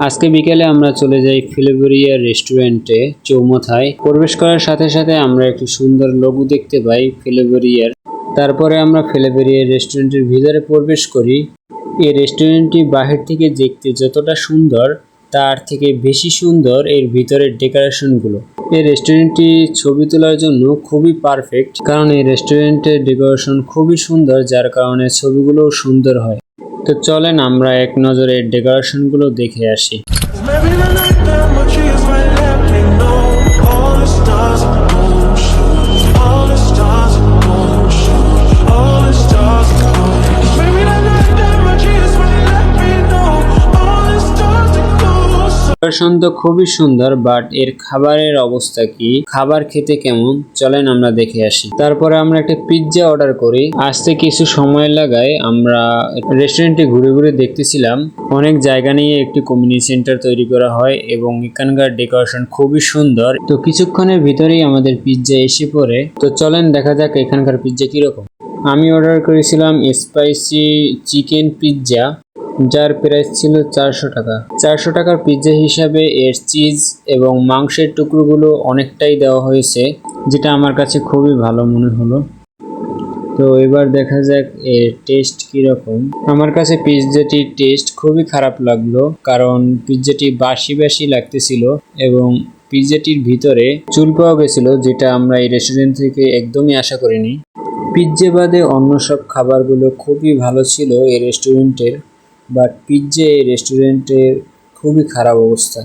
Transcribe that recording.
আজকে বিকেলে আমরা চলে যাই ফিলিবেরিয়া রেস্টুরেন্টে চৌমাথায়। প্রবেশ করার সাথে সাথে আমরা একটি সুন্দর লোগো দেখতে পাই ফিলিবেরিয়ার। তারপরে আমরা ফিলিবেরিয়া রেস্টুরেন্টের ভিতরে প্রবেশ করি। এই রেস্টুরেন্টটি বাহির থেকে দেখতে যতটা সুন্দর তার থেকে বেশি সুন্দর এর ভিতরের ডেকোরেশনগুলো। এই রেস্টুরেন্টটি ছবি তোলার জন্য খুবই পারফেক্ট, কারণ এই রেস্টুরেন্টের ডেকোরেশন খুবই সুন্দর, যার কারণে ছবিগুলোও সুন্দর হয়। তো চলেন আমরা এক নজরে ডেকোরেশনগুলো দেখে আসি। Maybe the night that my dreams might let me know all the stars are gone, all the stars are gone, all the stars are gone. Maybe the night that my dreams might let me know all the stars are gone. Decoration তো খুবই সুন্দর, but এর খাবারের অবস্থা কি, খাবার খেতে কেমন, চলেন আমরা দেখে আসি। তারপরে আমরা একটা পিৎজা অর্ডার করি। আসতে কিছু সময় লাগায়। আমরা রেস্টুরেন্টে ঘুরে ঘুরে দেখতেছিলাম, অনেক জায়গা নিয়ে একটি কমিউনিটি সেন্টার তৈরি করা হয় এবং এখানকার ডেকোরেশন খুবই সুন্দর। তো কিছুক্ষণের ভিতরেই আমাদের পিৎজা এসে পড়ে। তো চলেন দেখা যাক এখানকার পিৎজা কিরকম। আমি অর্ডার করেছিলাম স্পাইসি চিকেন পিৎজা, যার প্রাইস ছিল 400 টাকা। 400 টাকার পিৎজা হিসাবে এর চিজ এবং মাংসের টুকরোগুলো অনেকটাই দেওয়া হয়েছে, যেটা আমার কাছে খুবই ভালো মনে হলো। তো এবার দেখা যাক এর টেস্ট কীরকম। আমার কাছে পিৎজাটির টেস্ট খুবই খারাপ লাগলো, কারণ পিৎজাটি বাসি বাসি লাগতেছিল এবং পিৎজাটির ভিতরে চুল পাওয়া গেছিল, যেটা আমরা এই রেস্টুরেন্ট থেকে একদমই আশা করিনি। পিৎজা বাদে অন্য সব খাবারগুলো খুবই ভালো ছিল এই রেস্টুরেন্টের, বাট পিৎজা এই রেস্টুরেন্টের খুবই খারাপ অবস্থা।